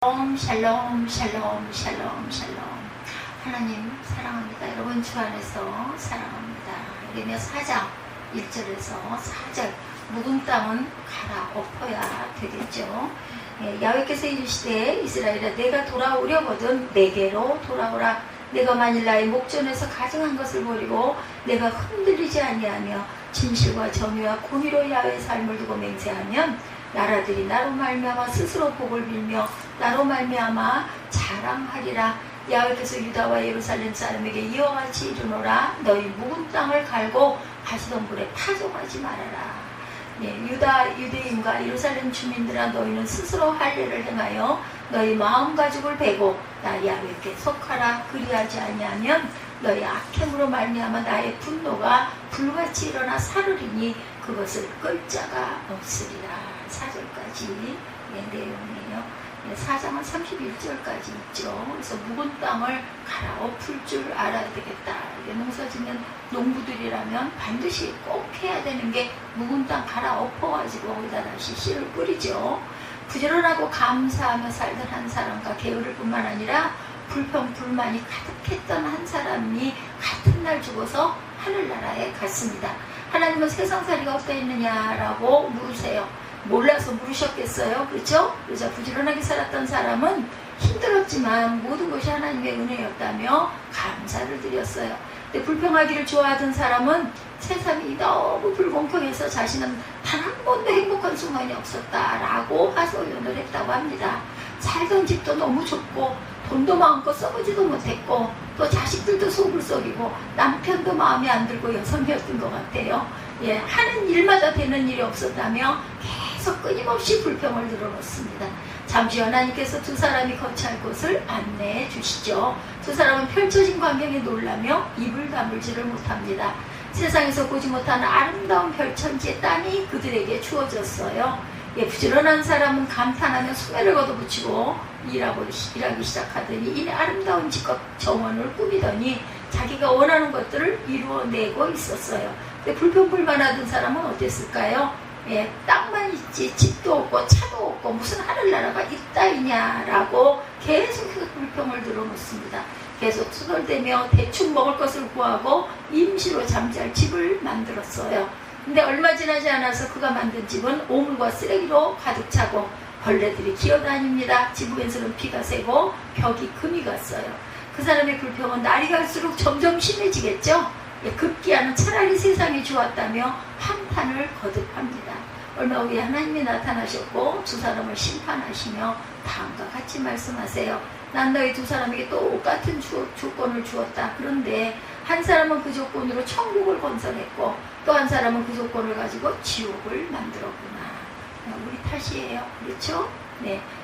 샬롬 샬롬 샬롬 샬롬. 하나님 사랑합니다. 여러분 주 안에서 사랑합니다. 예레미야 4장 1절에서 4절 묵은 땅은 갈아엎어야 되겠죠. 야훼께서 이르시되 이스라엘아 내가 돌아오려거든 내게로 돌아오라. 내가 만일 나의 목전에서 가증한 것을 버리고 내가 흔들리지 아니하며 진실과 정의와 공의로 야훼의 삶을 두고 맹세하면 나라들이 나로 말미암아 스스로 복을 빌며 나로 말미암아 자랑하리라. 야훼께서 유다와 예루살렘 사람에게 이와 같이 이르노라. 너희 묵은 땅을 갈고 가시덤불에 파종하지 말아라. 유대인과 예루살렘 주민들아 너희는 스스로 할례를 행하여 너희 마음 가죽을 베고 나 야훼께 속하라. 그리하지 아니하면 너희 악행으로 말미암아 나의 분노가 불같이 일어나 사르리니 그것을 끌 자가 없으리라. 4절까지 내용이에요. 4장은 31절까지 있죠. 그래서 묵은 땅을 갈아엎을 줄 알아야 되겠다. 농사 짓는 농부들이라면 반드시 꼭 해야 되는 게 묵은 땅 갈아엎어가지고 거기다 다시 씨를 뿌리죠. 부지런하고 감사하며 살던 한 사람과 게으를 뿐만 아니라 불평 불만이 가득했던 한 사람이 같은 날 죽어서 하늘나라에 갔습니다. 하나님은 세상살이가 어떠했느냐라고 물으세요. 몰라서 물으셨겠어요? 그렇죠? 그래서 부지런하게 살았던 사람은 힘들었지만 모든 것이 하나님의 은혜였다며 감사를 드렸어요. 근데 불평하기를 좋아하던 사람은 세상이 너무 불공평해서 자신은 단 한 번도 행복한 순간이 없었다라고 하소연을 했다고 합니다. 살던 집도 너무 좁고 돈도 마음껏 써보지도 못했고 또 자식들도 속을 썩이고 남편도 마음에 안 들고 여성이었던 것 같아요. 하는 일마다 되는 일이 없었다며 계속 끊임없이 불평을 늘어놓습니다. 잠시 하나님께서 두 사람이 거처할 곳을 안내해 주시죠. 두 사람은 펼쳐진 광경에 놀라며 입을 다물지를 못합니다. 세상에서 보지 못하는 아름다운 별천지의 땅이 그들에게 주어졌어요. 부지런한 사람은 감탄하며 소매를 걷어붙이고 일하기 시작하더니 이내 아름다운 집과 정원을 꾸미더니 자기가 원하는 것들을 이루어내고 있었어요. 근데 불평불만하던 사람은 어땠을까요? 땅만 있지 집도 없고 차도 없고 무슨 하늘나라가 있다이냐라고 계속 불평을 늘어놓습니다. 계속 투덜대며 대충 먹을 것을 구하고 임시로 잠잘 집을 만들었어요. 근데 얼마 지나지 않아서 그가 만든 집은 오물과 쓰레기로 가득 차고 벌레들이 기어다닙니다. 지붕에서는 피가 새고 벽이 금이 갔어요. 그 사람의 불평은 날이 갈수록 점점 심해지겠죠. 급기야는 차라리 세상이 좋았다며 한탄을 거듭합니다. 얼마 후에 하나님이 나타나셨고 두 사람을 심판하시며 다음과 같이 말씀하세요. 난 너희 두 사람에게 똑같은 조건을 주었다. 그런데 한 사람은 그 조건으로 천국을 건설했고 또 한 사람은 그 조건을 가지고 지옥을 만들었구나. 우리 탓이에요. 그렇죠?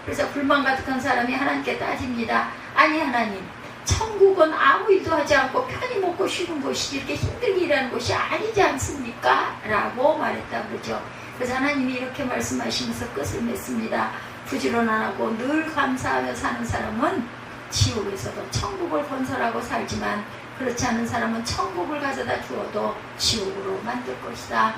그래서 불만 가득한 사람이 하나님께 따집니다. 아니 하나님, 천국은 아무 일도 하지 않고 편히 먹고 쉬는 곳이 이렇게 힘들게 일하는 곳이 아니지 않습니까? 라고 말했다 그러죠. 그래서 하나님이 이렇게 말씀하시면서 끝을 맺습니다. 부지런하고 늘 감사하며 사는 사람은 지옥에서도 천국을 건설하고 살지만 그렇지 않은 사람은 천국을 가져다 주어도 지옥으로 만들 것이다.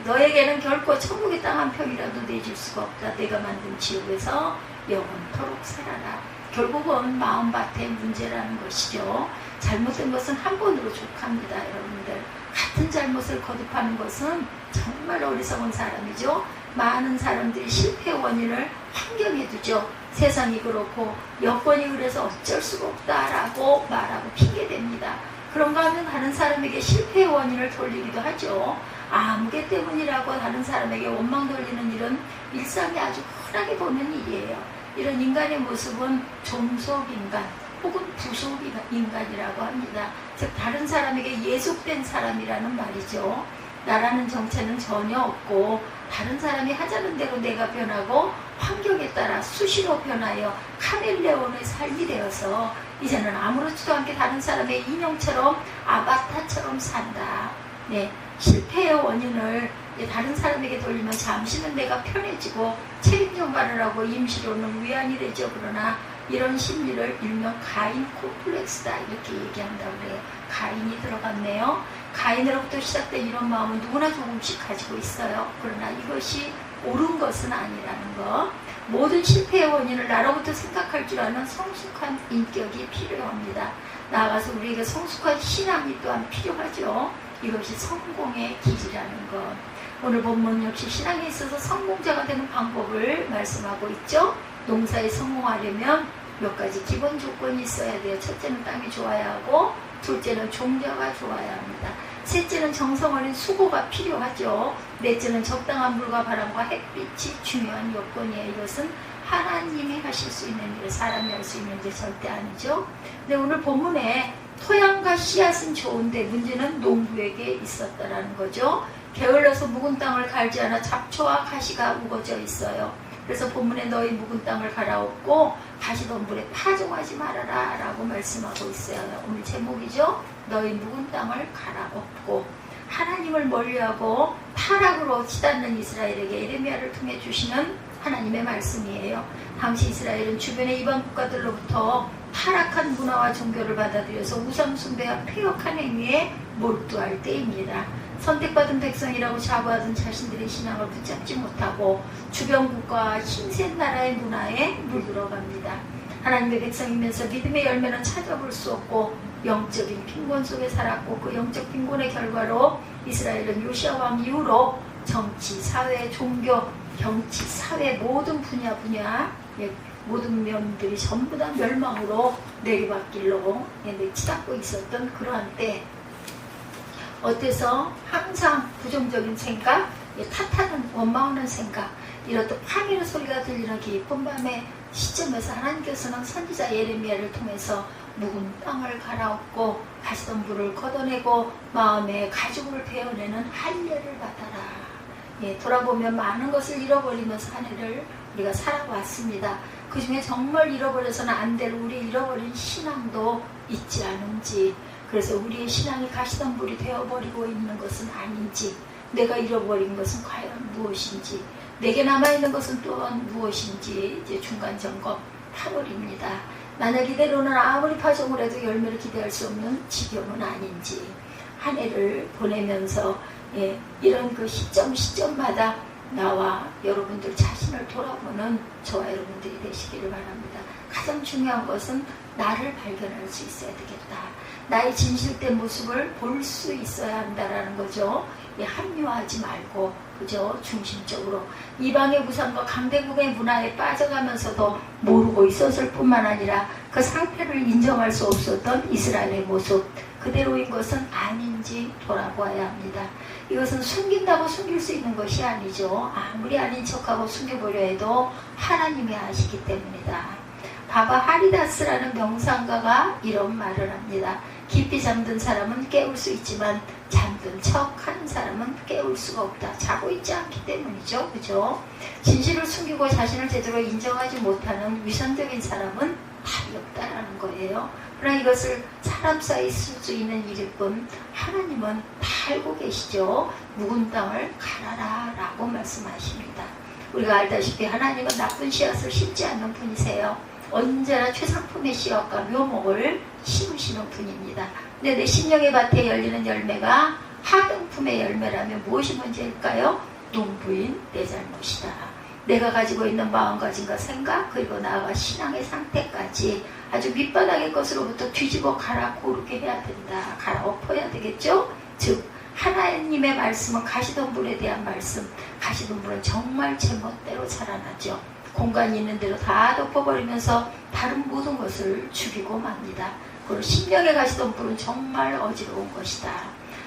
너에게는 결코 천국의 땅 한 평이라도 내줄 수가 없다. 내가 만든 지옥에서 영원토록 살아라. 결국은 마음밭의 문제라는 것이죠. 잘못된 것은 한 번으로 족합니다. 여러분들, 같은 잘못을 거듭하는 것은 정말 어리석은 사람이죠. 많은 사람들이 실패의 원인을 환경에 두죠. 세상이 그렇고 여건이 그래서 어쩔 수가 없다라고 말하고 핑계댑니다. 그런가 하면 다른 사람에게 실패의 원인을 돌리기도 하죠. 무게 때문이라고 다른 사람에게 원망 돌리는 일은 일상에 아주 흔하게 보는 일이에요. 이런 인간의 모습은 종속인간 혹은 부속인간이라고 합니다. 즉 다른 사람에게 예속된 사람이라는 말이죠. 나라는 정체는 전혀 없고 다른 사람이 하자는 대로 내가 변하고 환경에 따라 수시로 변하여 카멜레온의 삶이 되어서 이제는 아무렇지도 않게 다른 사람의 인형처럼 아바타처럼 산다. 실패의 원인을 다른 사람에게 돌리면 잠시는 내가 편해지고 책임 전가를 하고 임시로는 위안이 되죠. 그러나 이런 심리를 일명 가인 콤플렉스다 이렇게 얘기한다고 그래요. 가인이 들어갔네요. 가인으로부터 시작된 이런 마음은 누구나 조금씩 가지고 있어요. 그러나 이것이 옳은 것은 아니라는 거. 모든 실패의 원인을 나로부터 생각할 줄 아는 성숙한 인격이 필요합니다. 나아가서 우리에게 성숙한 신앙이 또한 필요하죠. 이것이 성공의 길이라는 것. 오늘 본문 역시 신앙에 있어서 성공자가 되는 방법을 말씀하고 있죠. 농사에 성공하려면 몇 가지 기본 조건이 있어야 돼요. 첫째는 땅이 좋아야 하고, 둘째는 종자가 좋아야 합니다. 셋째는 정성 어린 수고가 필요하죠. 넷째는 적당한 물과 바람과 햇빛이 중요한 요건이에요. 이것은 하나님이 하실 수 있는 일, 사람이 할 수 있는 일 절대 아니죠. 근데 오늘 본문에 토양과 씨앗은 좋은데 문제는 농부에게 있었다라는 거죠. 게을러서 묵은 땅을 갈지 않아 잡초와 가시가 우거져 있어요. 그래서 본문에 너희 묵은 땅을 갈아엎고 가시덤불에 파종하지 말아라 라고 말씀하고 있어요. 오늘 제목이죠. 너희 묵은 땅을 갈아엎고. 하나님을 멀리하고 타락으로 치닫는 이스라엘에게 예레미야를 통해 주시는 하나님의 말씀이에요. 당시 이스라엘은 주변의 이방 국가들로부터 타락한 문화와 종교를 받아들여서 우상 숭배와 폐역한 행위에 몰두할 때입니다. 선택받은 백성이라고 자부하던 자신들의 신앙을 붙잡지 못하고 주변 국가와 힘센 나라의 문화에 물들어갑니다. 하나님의 백성이면서 믿음의 열매는 찾아볼 수 없고 영적인 빈곤 속에 살았고, 그 영적 빈곤의 결과로 이스라엘은 요시아 왕 이후로 정치, 사회, 종교, 경치, 사회 모든 분야 모든 면들이 전부 다 멸망으로 내리막길로 치닫고 있었던 그러한 때, 어때서 항상 부정적인 생각, 탓하는 원망하는 생각, 이렇듯 파괴의 소리가 들리는 깊은 밤의 시점에서 하나님께서는 선지자 예레미야를 통해서 묵은 땅을 갈아엎고 가시덤불을 걷어내고 마음의 가죽을 베어내는 할례를 받아라. 돌아보면 많은 것을 잃어버리면서 한 해를 우리가 살아왔습니다. 그 중에 정말 잃어버려서는 안 될 우리 잃어버린 신앙도 있지 않은지, 그래서 우리의 신앙이 가시덤불이 되어버리고 있는 것은 아닌지, 내가 잃어버린 것은 과연 무엇인지, 내게 남아있는 것은 또한 무엇인지 이제 중간 점검 타월입니다. 만약 이대로는 아무리 파종을 해도 열매를 기대할 수 없는 지경은 아닌지, 한 해를 보내면서 이런 그 시점마다 나와 여러분들 자신을 돌아보는 저와 여러분들이 되시기를 바랍니다. 가장 중요한 것은 나를 발견할 수 있어야 되겠다. 나의 진실된 모습을 볼 수 있어야 한다라는 거죠. 합리화하지 말고, 그죠? 중심적으로 이방의 우상과 강대국의 문화에 빠져가면서도 모르고 있었을 뿐만 아니라 그 상태를 인정할 수 없었던 이스라엘의 모습, 그대로인 것은 아닌지 돌아보아야 합니다. 이것은 숨긴다고 숨길 수 있는 것이 아니죠. 아무리 아닌 척하고 숨겨보려 해도 하나님이 아시기 때문이다. 바바 하리다스라는 명상가가 이런 말을 합니다. 깊이 잠든 사람은 깨울 수 있지만 잠든 척 하는 사람은 깨울 수가 없다. 자고 있지 않기 때문이죠. 그죠? 진실을 숨기고 자신을 제대로 인정하지 못하는 위선적인 사람은 답이 없다라는 거예요. 그러나 이것을 사람 사이 있을 수 있는 일일 뿐 하나님은 다 알고 계시죠. 묵은 땅을 갈아라 라고 말씀하십니다. 우리가 알다시피 하나님은 나쁜 씨앗을 심지 않는 분이세요. 언제나 최상품의 씨앗과 묘목을 심으시는 분입니다. 근데 내 심령의 밭에 열리는 열매가 하등품의 열매라면 무엇이 문제일까요? 농부인 내 잘못이다. 내가 가지고 있는 마음가짐과 생각, 그리고 나아가 신앙의 상태까지 아주 밑바닥의 것으로부터 뒤집어 갈아 고르게 해야 된다. 갈아엎어야 되겠죠? 즉 하나님의 말씀은 가시덤불에 대한 말씀. 가시덤불은 정말 제멋대로 자라나죠. 공간이 있는 대로 다 덮어버리면서 다른 모든 것을 죽이고 맙니다. 그리고 심령의 가시덤불은 정말 어지러운 것이다.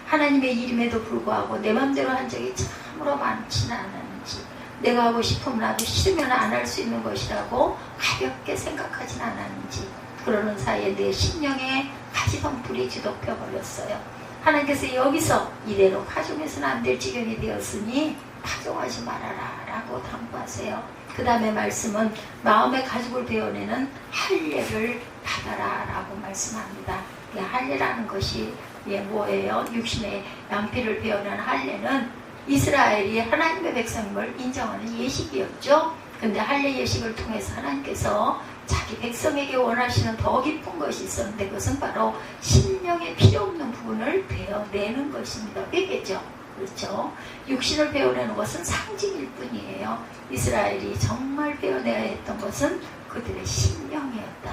하나님의 일임에도 불구하고 내 맘대로 한 적이 참으로 많지는 않았는지, 내가 하고 싶으면 나도 싫으면 안 할 수 있는 것이라고 가볍게 생각하진 않았는지, 그러는 사이에 내 심령의 가시덤불이 뒤덮여버렸어요. 하나님께서 여기서 이대로 파종해서는 안 될 지경이 되었으니 파종하지 말아라 라고 당부하세요. 그 다음에 말씀은 마음의 가죽을 베어내는 할례를 받아라 라고 말씀합니다. 할례라는 것이 뭐예요? 육신의 양피를 베어내는 할례는 이스라엘이 하나님의 백성임을 인정하는 예식이었죠. 근데 할례 예식을 통해서 하나님께서 자기 백성에게 원하시는 더 깊은 것이 있었는데, 그것은 바로 심령에 필요 없는 부분을 베어내는 것입니다. 회개죠. 그렇죠? 육신을 베어내는 것은 상징일 뿐이에요. 이스라엘이 정말 베어내야 했던 것은 그들의 심령이었다.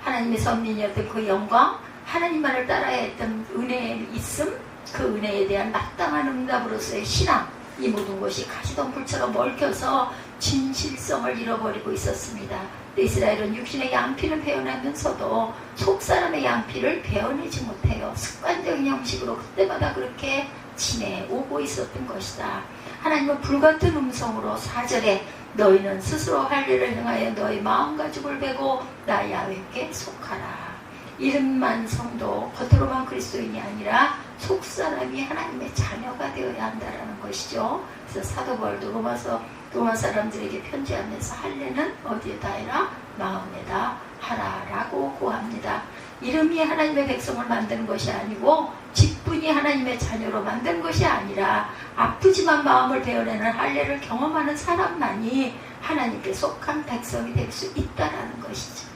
하나님의 선민이었던 그 영광, 하나님만을 따라야 했던 은혜의 있음, 그 은혜에 대한 마땅한 응답으로서의 신앙, 이 모든 것이 가시덤불처럼 얽혀서 진실성을 잃어버리고 있었습니다. 이스라엘은 육신의 양피는 베어내면서도 속사람의 양피를 베어내지 못해요. 습관적인 형식으로 그때마다 그렇게 지내오고 있었던 것이다. 하나님은 불같은 음성으로 4절에 너희는 스스로 할 일을 행하여 너희 마음가짐을 베고 나 야훼께 속하라. 이름만 성도, 겉으로만 그리스도인이 아니라 속사람이 하나님의 자녀가 되어야 한다는 것이죠. 그래서 사도 바울도 로마 사람들에게 편지하면서 할례는 어디에다 해라? 마음에다 하라라고 고합니다. 이름이 하나님의 백성을 만드는 것이 아니고 직분이 하나님의 자녀로 만드는 것이 아니라 아프지만 마음을 베어내는 할례를 경험하는 사람만이 하나님께 속한 백성이 될 수 있다는 것이죠.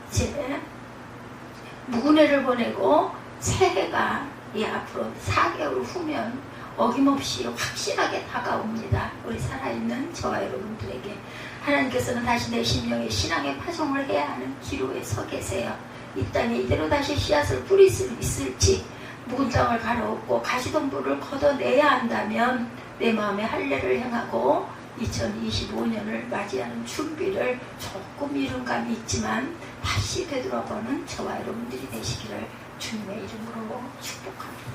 이제 무군해를 보내고 새해가 이 앞으로 4개월 후면 어김없이 확실하게 다가옵니다. 우리 살아있는 저와 여러분들에게 하나님께서는 다시 내 심령의 신앙의 파송을 해야 하는 기로에 서 계세요. 이 땅에 이대로 다시 씨앗을 뿌릴 수 있을지, 묵은 땅을 갈아엎고 가시덤불을 걷어내야 한다면 내 마음에 할례를 행하고 2025년을 맞이하는 준비를 조금 이룬 감이 있지만 다시 되돌아보는 저와 여러분들이 되시기를 주님의 이름으로 축복합니다.